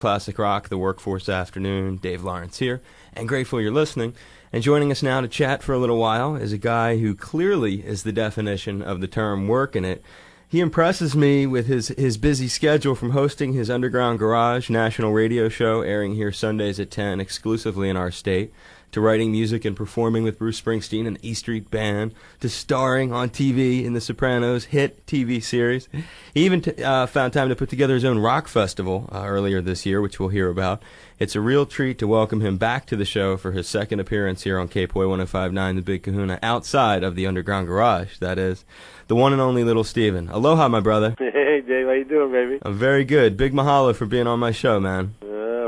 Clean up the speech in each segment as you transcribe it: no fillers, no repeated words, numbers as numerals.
Classic Rock, The Workforce Afternoon. Dave Lawrence here, and grateful you're listening. And joining us now to chat for a little while is a guy who clearly is the definition of the term working it. He impresses me with his busy schedule, from hosting his Underground Garage national radio show airing here Sundays at 10 exclusively in our state, to writing music and performing with Bruce Springsteen and the E Street Band, to starring on TV in The Sopranos hit TV series. He even found time to put together his own rock festival earlier this year, which we'll hear about. It's a real treat to welcome him back to the show for his second appearance here on KPOY 105.9 The Big Kahuna, outside of the Underground Garage, that is. The one and only Little Steven. Aloha, my brother. Hey, Dave. How you doing, baby? I'm very good. Big mahalo for being on my show, man.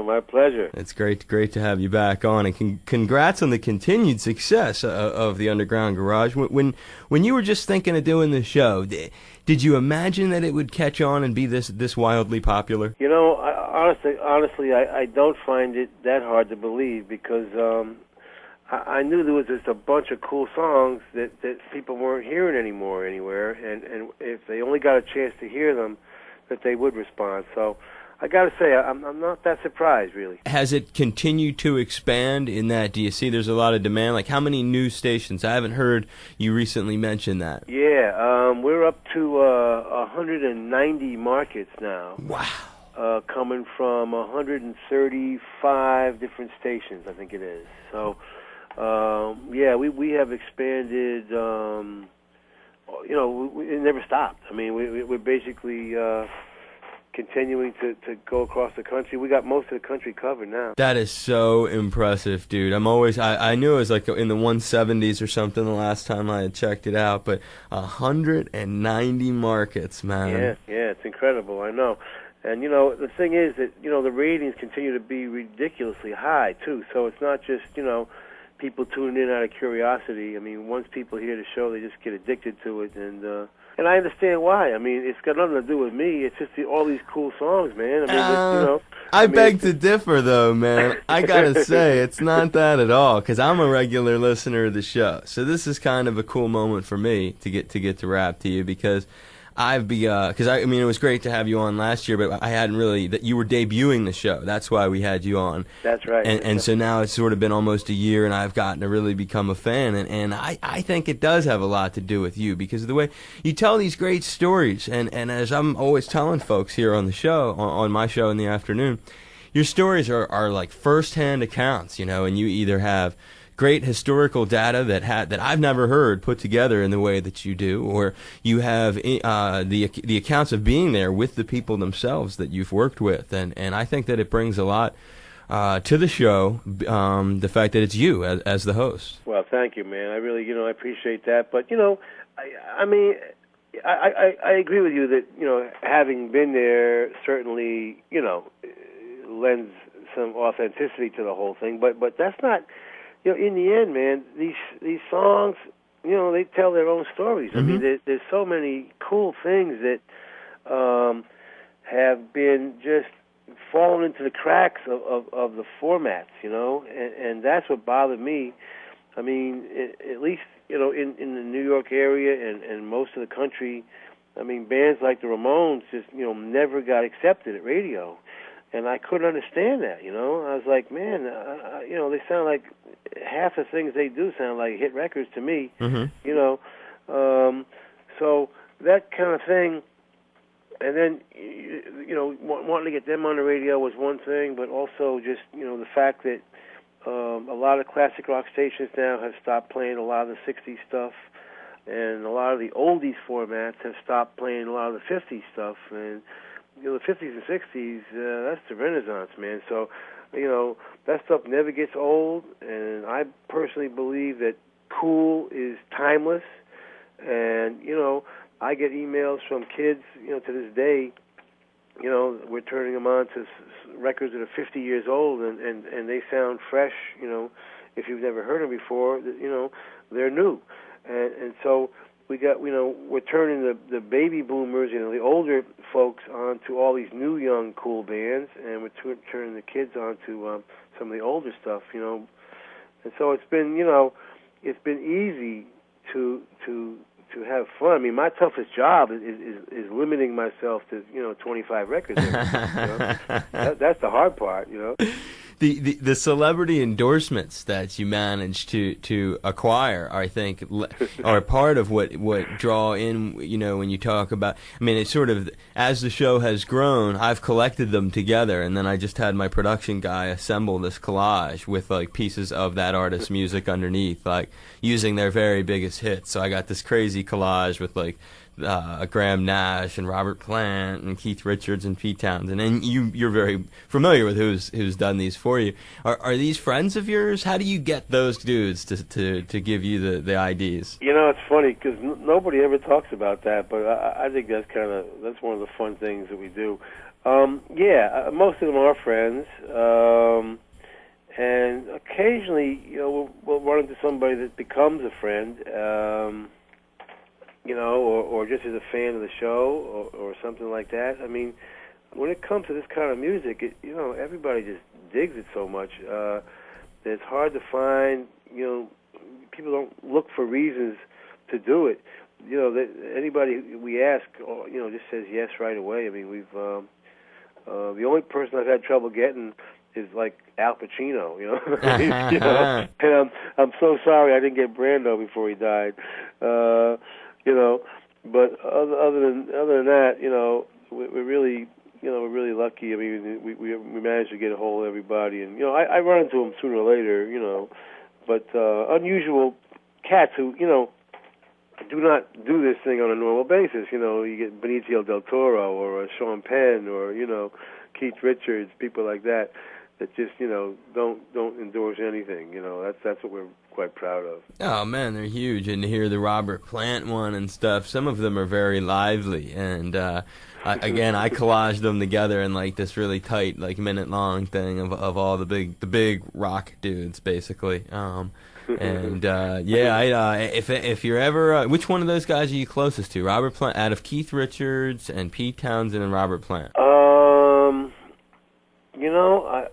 My pleasure. It's great to have you back on, and congrats on the continued success of the Underground Garage. When you were just thinking of doing this show, did you imagine that it would catch on and be this wildly popular? You know, honestly, I don't find it that hard to believe, because I knew there was just a bunch of cool songs that people weren't hearing anymore anywhere, and if they only got a chance to hear them, that they would respond. So I got to say, I'm not that surprised, really. Has it continued to expand in that? Do you see there's a lot of demand? Like, how many new stations? I haven't heard you recently mention that. Yeah, we're up to 190 markets now. Wow. Coming from 135 different stations, I think it is. So, yeah, we have expanded. You know, it never stopped. I mean, we're basically continuing to go across the country. We got most of the country covered now. That is so impressive, dude. I knew it was like in the 170s or something the last time I had checked it out, but 190 markets, man. Yeah, it's incredible, I know. And, you know, the thing is that, you know, the ratings continue to be ridiculously high, too. So it's not just, you know, people tuning in out of curiosity. I mean, once people hear the show, they just get addicted to it, and I understand why. I mean, it's got nothing to do with me. It's just all these cool songs, man. I mean, you know. I beg to differ, though, man. I gotta say, it's not that at all, because I'm a regular listener of the show. So this is kind of a cool moment for me to get to rap to you, because I mean, it was great to have you on last year, but I hadn't really, that you were debuting the show. That's why we had you on. That's right. And so now it's sort of been almost a year, and I've gotten to really become a fan. And I think it does have a lot to do with you, because of the way you tell these great stories. And as I'm always telling folks here on the show, on my show in the afternoon, your stories are like first-hand accounts, you know, and you either have great historical data that I've never heard put together in the way that you do, or you have the accounts of being there with the people themselves that you've worked with, and I think that it brings a lot to the show, the fact that it's you as the host. Well, thank you, man. I really, you know, I appreciate that. But, you know, I mean, I agree with you that, you know, having been there certainly, you know, lends some authenticity to the whole thing. But that's not. You know, in the end, man, these songs, you know, they tell their own stories. Mm-hmm. I mean, there's so many cool things that have been just fallen into the cracks of the formats, you know, and that's what bothered me. I mean, at least, you know, in the New York area and most of the country, I mean, bands like the Ramones just, you know, never got accepted at radio. And I couldn't understand that, you know. I was like, man, you know, they sound like half the things they do sound like hit records to me, mm-hmm. you know. So that kind of thing, and then, you know, wanting to get them on the radio was one thing, but also just, you know, the fact that a lot of classic rock stations now have stopped playing a lot of the 60s stuff, and a lot of the oldies formats have stopped playing a lot of the 50s stuff, and you know, the 50s and 60s, that's the Renaissance, man. So, you know, that stuff never gets old, and I personally believe that cool is timeless. And, you know, I get emails from kids, you know, to this day, you know, we're turning them on to records that are 50 years old, and they sound fresh, you know. If you've never heard them before, you know, they're new. And so we got, you know, we're turning the baby boomers, you know, the older folks onto all these new young cool bands, and we're turning the kids onto some of the older stuff, you know. And so it's been, you know, it's been easy to have fun. I mean, my toughest job is limiting myself to 25 records. That's the hard part, The celebrity endorsements that you manage to acquire, I think, are part of what draw in, when you talk about. I mean, it's sort of, as the show has grown, I've collected them together, and then I just had my production guy assemble this collage with like pieces of that artist's music underneath, like using their very biggest hits. So I got this crazy collage with like Graham Nash and Robert Plant and Keith Richards and Pete Townsend, and you're very familiar with who's done these for you. Are these friends of yours? How do you get those dudes to give you the IDs? It's funny because nobody ever talks about that, but I think that's one of the fun things that we do. Most of them are friends, and occasionally we'll run into somebody that becomes a friend. Or just as a fan of the show or something like that. I mean, when it comes to this kind of music, everybody just digs it so much that it's hard to find, people don't look for reasons to do it. Anybody we ask, just says yes right away. I mean, we've, the only person I've had trouble getting is like Al Pacino, and I'm so sorry I didn't get Brando before he died. But other than that, we're really, we're really lucky. I mean, we managed to get a hold of everybody, and I run into them sooner or later, but unusual cats who, do not do this thing on a normal basis. You get Benicio del Toro or Sean Penn or Keith Richards, people like that just don't endorse anything. That's what we're quite proud of. Oh man, they're huge, and to hear the Robert Plant one and stuff, some of them are very lively, and I collaged them together in like this really tight, like minute-long thing of all the big rock dudes, basically. If you're ever, which one of those guys are you closest to? Robert Plant, out of Keith Richards and Pete Townsend and Robert Plant.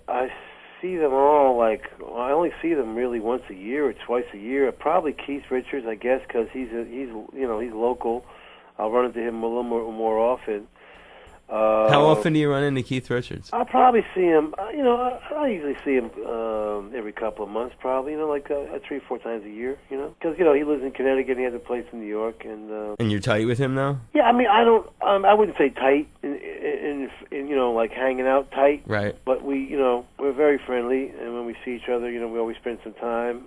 I see them all, I only see them really once a year or twice a year. Probably Keith Richards, I guess, because he's local. I'll run into him a little more often. How often do you run into Keith Richards? I'll probably see him, I usually see him every couple of months, probably, 3 or 4 times a year, because, he lives in Connecticut and he has a place in New York. And you're tight with him, though? Yeah, I mean, I wouldn't say tight, in like hanging out tight. Right. But we're very friendly, and when we see each other, we always spend some time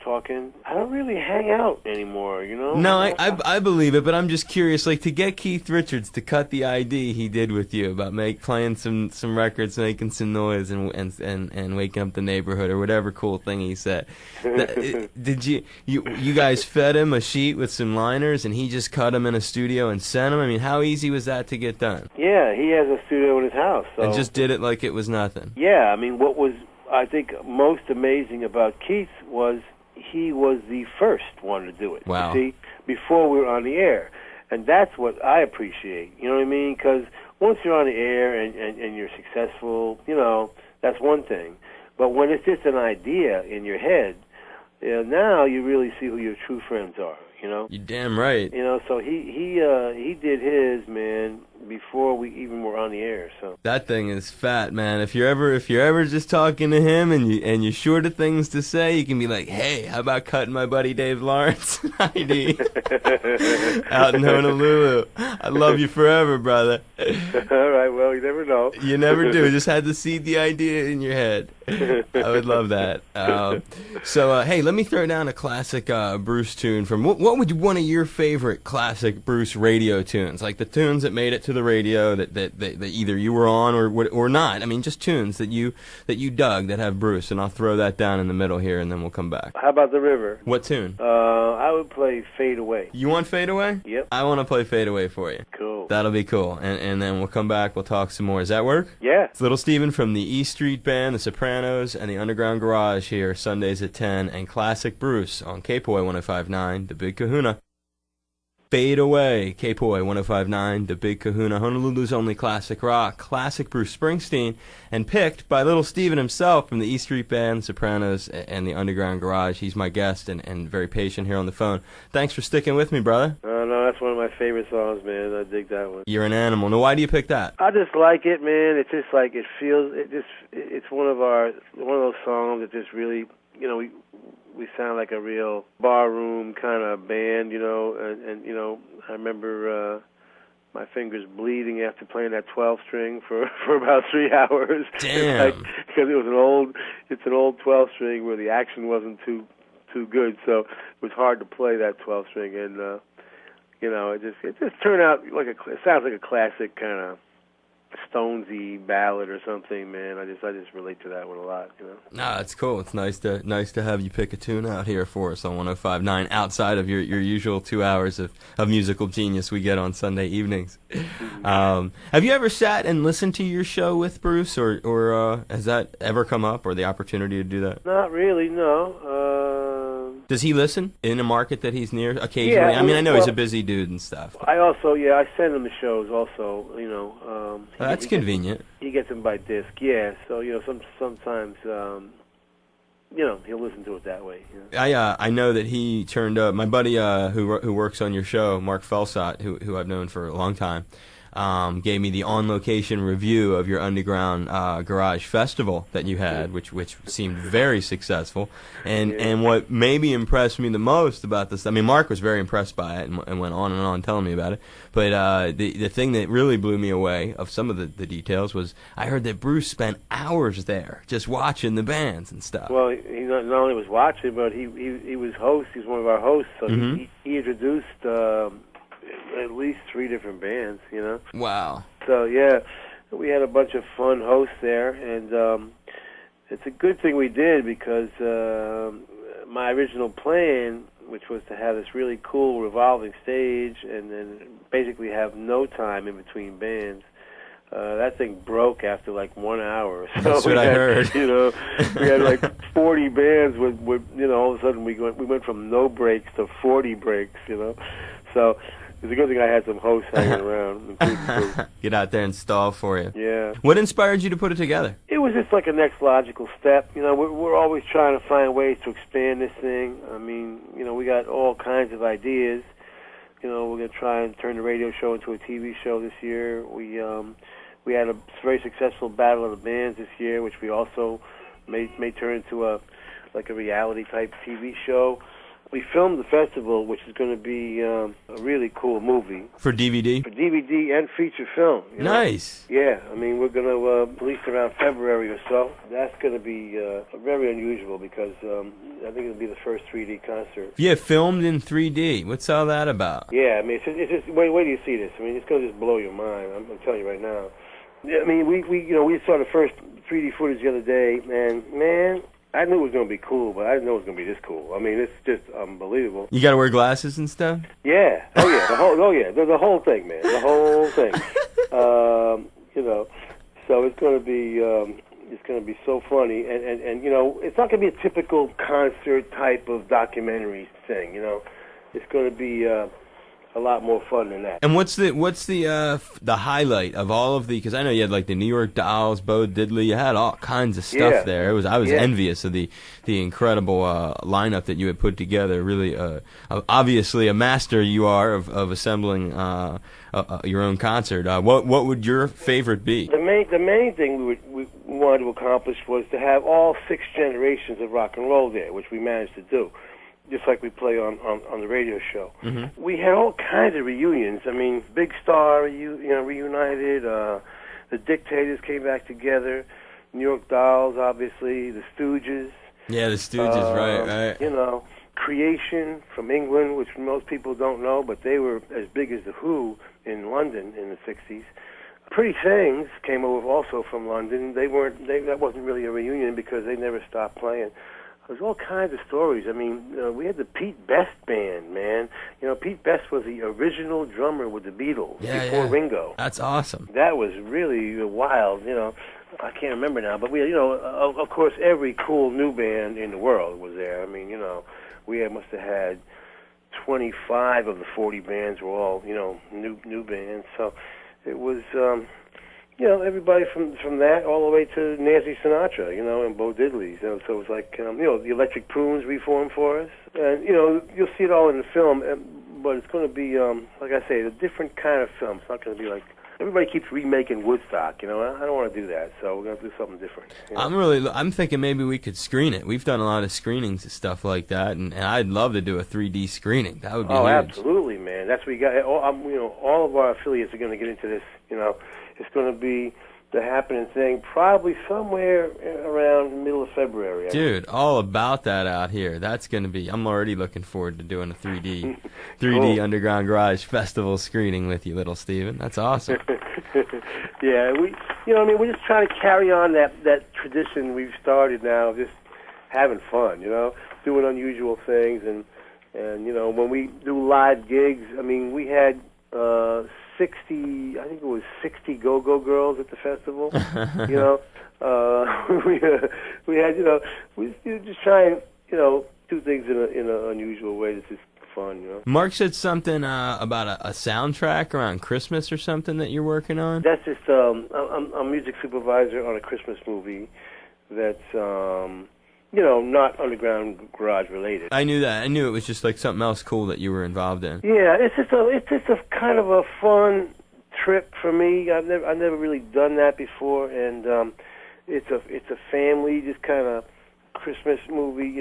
talking. I don't really hang out anymore, No, I believe it, but I'm just curious, like, to get Keith Richards to cut the ID he did with you about playing some records, making some noise, and waking up the neighborhood, or whatever cool thing he said. Did you guys fed him a sheet with some liners, and he just cut them in a studio and sent them? I mean, how easy was that to get done? Yeah, he has a studio in his house. So. And just did it like it was nothing. Yeah, I mean, what was, I think, most amazing about Keith was he was the first one to do it. Wow. You see, before we were on the air. And that's what I appreciate, you know what I mean? Because once you're on the air and you're successful, that's one thing. But when it's just an idea in your head, now you really see who your true friends are, You're damn right. So he did his, man, before we even were on the air. So that thing is fat, man. If you're ever just talking to him and you're short of things to say, you can be like, "Hey, how about cutting my buddy Dave Lawrence ID out in Honolulu? I love you forever, brother." All right, well, you never know. You never do. Just had to seed the idea in your head. I would love that. Hey, let me throw down a classic Bruce tune from what would one of your favorite classic Bruce radio tunes, like the tunes that made it to the radio that either you were on or not. I mean, just tunes that you dug that have Bruce, and I'll throw that down in the middle here, and then we'll come back. How about The River? What tune? I would play Fade Away. You want Fade Away? Yep. I want to play Fade Away for you. Cool. That'll be cool, and then we'll come back. We'll talk some more. Does that work? Yeah. It's Little Steven from the E Street Band, the Sopranos, and the Underground Garage here Sundays at 10, and Classic Bruce on KPOI 105.9, The Big Kahuna. Fade Away, K-Poi 105.9, The Big Kahuna, Honolulu's only classic rock, classic Bruce Springsteen, and picked by Little Steven himself from the E Street Band, Sopranos, and the Underground Garage. He's my guest and very patient here on the phone. Thanks for sticking with me, brother. No, that's one of my favorite songs, man. I dig that one. You're an animal. Now, why do you pick that? I just like it, man. It's just like it's one of those songs that just really, you know, we sound like a real barroom kind of band, you know, and you know, I remember my fingers bleeding after playing that 12 string for about 3 hours. Damn. Because it's an old 12 string where the action wasn't too good, so it was hard to play that 12 string, and you know, it just turned out like it sounds like a classic kind of Stonesy ballad or something, man. I just relate to that one a lot, you know. No, that's cool. It's nice to have you pick a tune out here for us on 105.9 outside of your usual 2 hours of musical genius we get on Sunday evenings. Have you ever sat and listened to your show with Bruce, or has that ever come up, or the opportunity to do that? Not really, no. Does he listen in a market that he's near occasionally? Yeah, I mean, I know he's a busy dude and stuff. I send him the shows also, you know. That's convenient. He gets them by disc, yeah. So, you know, sometimes, you know, he'll listen to it that way. You know? I know that he turned up. My buddy who works on your show, Mark Felsot, who I've known for a long time, gave me the on-location review of your Underground Garage Festival that you had, which seemed very successful. And what maybe impressed me the most about this, I mean, Mark was very impressed by it and went on and on telling me about it. But the thing that really blew me away of some of the details was I heard that Bruce spent hours there just watching the bands and stuff. Well, he not only was watching, but he was host. He's one of our hosts, so he introduced at least 3 different bands, you know. Wow. So, yeah, we had a bunch of fun hosts there, and it's a good thing we did because my original plan, which was to have this really cool revolving stage and then basically have no time in between bands, that thing broke after like 1 hour. So that's what I heard. You know, we had like 40 bands with you know, all of a sudden we went from no breaks to 40 breaks, you know. So it's a good thing I had some hosts hanging around. Get out there and stall for you. Yeah. What inspired you to put it together? It was just like a next logical step. You know, we're always trying to find ways to expand this thing. I mean, you know, we got all kinds of ideas. You know, we're going to try and turn the radio show into a TV show this year. We had a very successful Battle of the Bands this year, which we also may turn into a reality type TV show. We filmed the festival, which is going to be a really cool movie. For DVD? For DVD and feature film. You know? Nice. Yeah, I mean, we're going to release around February or so. That's going to be very unusual because I think it'll be the first 3D concert. Yeah, filmed in 3D. What's all that about? Yeah, I mean, it's just wait till you see this. I mean, it's going to just blow your mind. I'm telling you right now. Yeah, I mean, we saw the first 3D footage the other day, and man, I knew it was going to be cool, but I didn't know it was going to be this cool. I mean, it's just unbelievable. You got to wear glasses and stuff? Yeah. Oh, yeah. The whole thing, man. The whole thing. You know, so it's going to be so funny. And you know, it's not going to be a typical concert type of documentary thing, you know. It's going to be a lot more fun than that. And what's the highlight of all of the? Because I know you had like the New York Dolls, Bo Diddley. You had all kinds of stuff there. I was envious of the incredible lineup that you had put together. Really, obviously a master you are of assembling your own concert. What would your favorite be? The main thing we wanted to accomplish was to have all 6 generations of rock and roll there, which we managed to do. Just like we play on the radio show. Mm-hmm. We had all kinds of reunions. I mean, Big Star, reunited. The Dictators came back together. New York Dolls, obviously. The Stooges. Yeah, the Stooges, right. You know, Creation from England, which most people don't know, but they were as big as the Who in London in the 60s. Pretty Things came over also from London. That wasn't really a reunion because they never stopped playing. There's all kinds of stories. I mean, we had the Pete Best Band, man. You know, Pete Best was the original drummer with the Beatles before Ringo. That's awesome. That was really wild, you know. I can't remember now, but we, you know, of course, every cool new band in the world was there. I mean, you know, we must have had 25 of the 40 bands were all, new bands. So it was, everybody from that all the way to Nancy Sinatra, and Bo Diddley. So it was like, the Electric Prunes reformed for us. And, you'll see it all in the film, but it's going to be, like I say, a different kind of film. It's not going to be like, everybody keeps remaking Woodstock, I don't want to do that, so we're going to do something different. I'm thinking maybe we could screen it. We've done a lot of screenings and stuff like that, and I'd love to do a 3D screening. That would be huge. Absolutely, man. That's what we got. All of our affiliates are going to get into this, It's going to be the happening thing probably somewhere around the middle of February. Dude, all about that out here. That's going to be, I'm already looking forward to doing a 3D Cool. Underground Garage Festival screening with you, Little Steven. That's awesome. Yeah, we're just trying to carry on that tradition we've started now of just having fun, doing unusual things. And when we do live gigs, we had 60, I think it was 60 go-go girls at the festival. We had, we just try and, do things in an unusual way that's just fun, Mark said something about a soundtrack around Christmas or something that you're working on. That's just, I'm a music supervisor on a Christmas movie that's, not Underground Garage related. I knew that. I knew it was just like something else cool that you were involved in. Yeah, it's just a kind of a fun trip for me. I've never really done that before, and it's a family just kind of Christmas movie.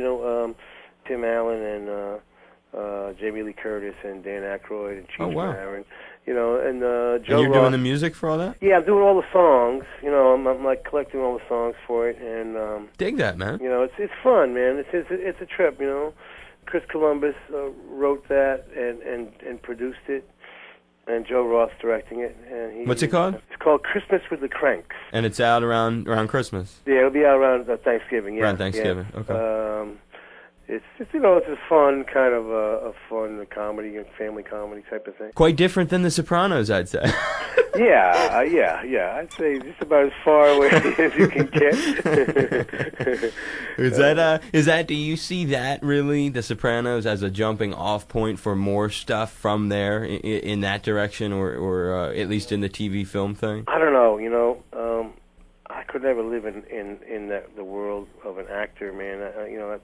Tim Allen and Jamie Lee Curtis and Dan Aykroyd and Cheech Marin. And Joe And you're Ross. doing the music for all that? Yeah, I'm doing all the songs. I'm like collecting all the songs for it, and Dig that, man. it's fun, man. It's a trip. Chris Columbus wrote that and produced it, and Joe Ross directing it. And What's it called? It's called Christmas with the Cranks. And it's out around Christmas. Yeah, it'll be out around Thanksgiving. Yeah, Around Thanksgiving. Yeah. Okay. It's just it's a fun kind of a fun comedy, family comedy type of thing. Quite different than The Sopranos, I'd say. Yeah. I'd say just about as far away as you can get. Is that? Do you see that really, The Sopranos, as a jumping off point for more stuff from there in that direction, or at least in the TV film thing? I don't know. I could never live in the world of an actor, man.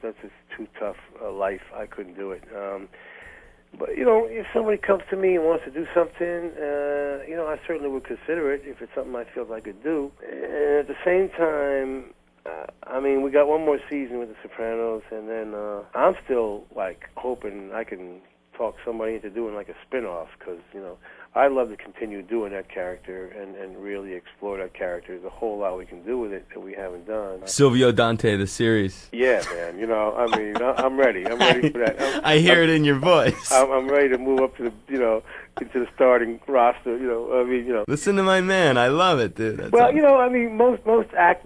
That's just too tough a life. I couldn't do it. But if somebody comes to me and wants to do something, I certainly would consider it if it's something I feel I could do. And at the same time, we got one more season with The Sopranos, and then I'm still like hoping I can talk somebody into doing like a spin-off, because I'd love to continue doing that character and really explore that character. There's a whole lot we can do with it that we haven't done. Silvio Dante, the series. Yeah, man. I'm ready. I'm ready for that. I hear it in your voice. I'm ready to move up to the, into the starting roster. Listen to my man. I love it, dude. That's well, awesome.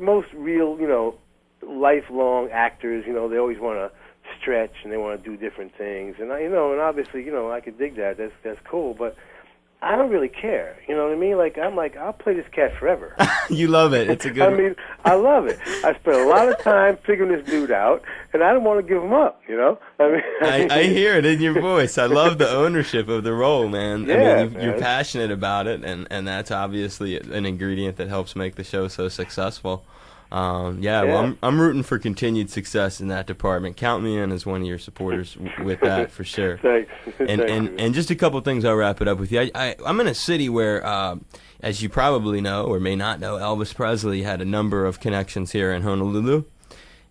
most real, lifelong actors, they always want to stretch and they want to do different things, and and obviously, I could dig that. That's cool, but I don't really care. You know what I mean? I'll play this cat forever. You love it. It's a good. I love it. I spent a lot of time figuring this dude out, and I don't want to give him up. I hear it in your voice. I love the ownership of the role, man. Yeah, you're passionate about it, and that's obviously an ingredient that helps make the show so successful. Well, I'm rooting for continued success in that department. Count me in as one of your supporters with that, for sure. Thanks. And just a couple things I'll wrap it up with you. I'm in a city where, as you probably know or may not know, Elvis Presley had a number of connections here in Honolulu.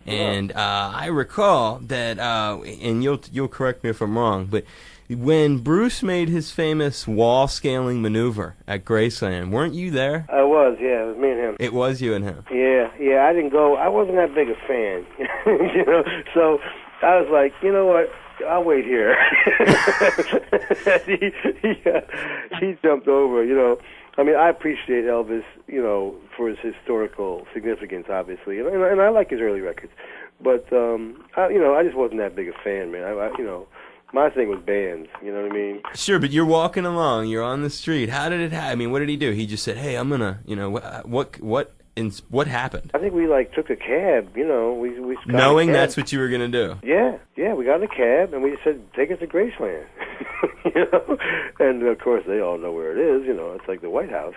And I recall that, and you'll correct me if I'm wrong, but when Bruce made his famous wall-scaling maneuver at Graceland, weren't you there? I was, yeah. It was me and him. It was you and him. Yeah. I didn't go. I wasn't that big a fan, So I was like, you know what? I'll wait here. he jumped over, I appreciate Elvis, for his historical significance, obviously, and I like his early records, but I just wasn't that big a fan, man. My thing was bands, you know what I mean? Sure, but you're walking along, you're on the street. How did it happen? What did he do? He just said, "Hey, I'm gonna," what what happened? I think we took a cab. We got knowing a cab. That's what you were gonna do. Yeah. We got in a cab and we just said, "Take us to Graceland," And of course they all know where it is. It's like the White House.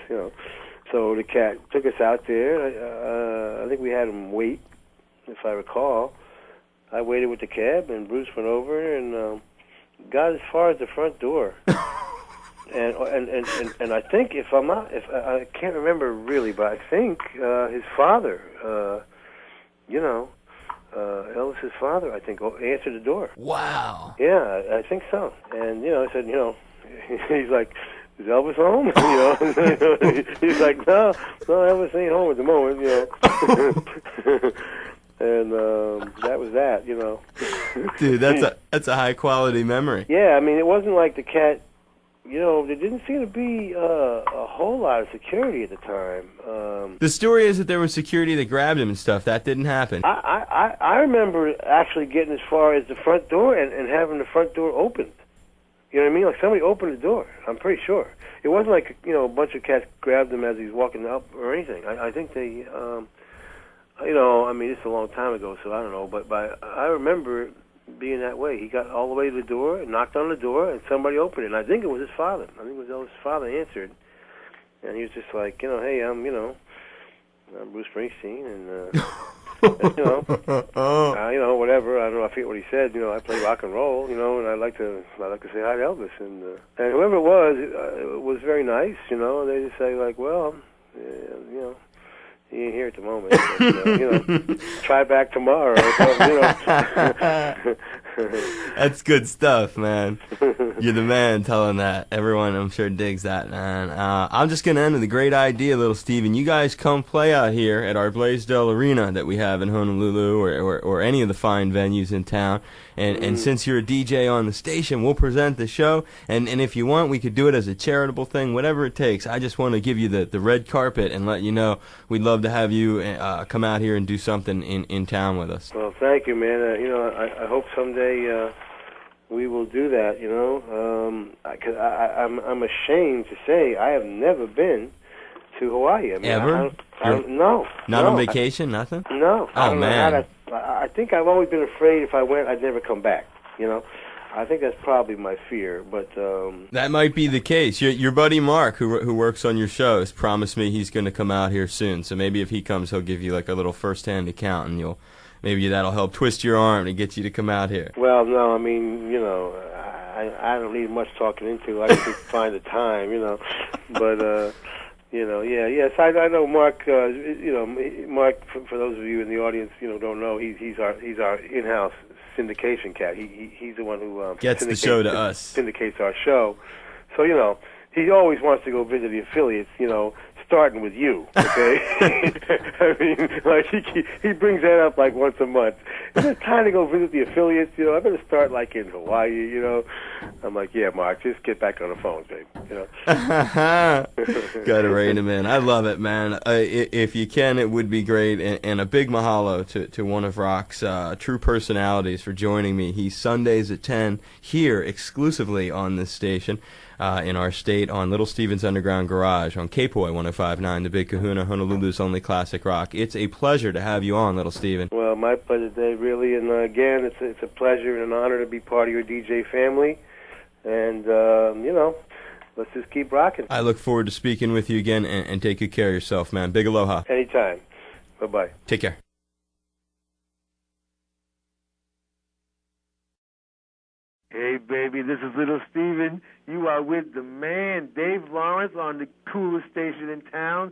So the cat took us out there. I think we had him wait, if I recall. I waited with the cab, and Bruce went over and got as far as the front door. and I think if I can't remember really, but I think his father, Elvis's father, I think answered the door. Wow. Yeah, I think so. And I said, he's like, "Is Elvis home?" He's like, no, Elvis ain't home at the moment. And that was that. Dude, that's a high quality memory. Yeah, I mean, it wasn't like the cat. There didn't seem to be a whole lot of security at the time. The story is that there was security that grabbed him and stuff. That didn't happen. I remember actually getting as far as the front door and having the front door opened. You know what I mean? Like somebody opened the door. I'm pretty sure. It wasn't like a bunch of cats grabbed him as he's walking up or anything. I think they, I mean, it's a long time ago, so I don't know. But I remember being that way. He got all the way to the door, knocked on the door, and somebody opened it. And I think it was his father. I think it was Elvis' father answered, and he was just like, "Hey, I'm Bruce Springsteen, and whatever. I don't know. I forget what he said. I play rock and roll. And I like to say hi to Elvis, and whoever it was very nice. They just say like, well, he ain't here at the moment. But, try back tomorrow. Or something, That's good stuff, man. You're the man telling that. Everyone, I'm sure, digs that, man. I'm just going to end with a great idea, Little Steven. You guys come play out here at our Blaisdell Arena that we have in Honolulu or any of the fine venues in town. And since you're a DJ on the station, we'll present the show. And if you want, we could do it as a charitable thing, whatever it takes. I just want to give you the red carpet and let you know we'd love to have you come out here and do something in town with us. Well, thank you, man. I hope someday we will do that. Because I'm ashamed to say I have never been to Hawaii. I mean, ever? No. Not on vacation? Nothing? No. Oh, man. I think I've always been afraid if I went, I'd never come back. I think that's probably my fear, but that might be the case. Your buddy Mark, who works on your show, has promised me he's going to come out here soon. So maybe if he comes, he'll give you like a little first-hand account, and maybe that'll help twist your arm to get you to come out here. Well, no, I mean, I don't need much talking into. I just find the time, But yes, I know Mark. Mark. For those of you in the audience, don't know, he's our in-house syndication cat. He's the one who gets the show to us, syndicates our show. So he always wants to go visit the affiliates. Starting with you, okay? I mean, like he brings that up like once a month. Is it time to go visit the affiliates? I better start like in Hawaii. I'm like, yeah, Mark, just get back on the phone, babe. Gotta rein him in. I love it, man. If you can, it would be great. And a big mahalo to one of Rock's true personalities for joining me. He's Sundays at 10 here exclusively on this station. In our state on Little Steven's Underground Garage on K-Poi 105.9, the Big Kahuna, Honolulu's only classic rock. It's a pleasure to have you on, Little Steven. Well, my pleasure, Dave, really. And again, it's a pleasure and an honor to be part of your DJ family. And, let's just keep rocking. I look forward to speaking with you again, and take good care of yourself, man. Big aloha. Anytime. Bye-bye. Take care. Hey, baby, this is Little Steven. You are with the man, Dave Lawrence, on the coolest station in town.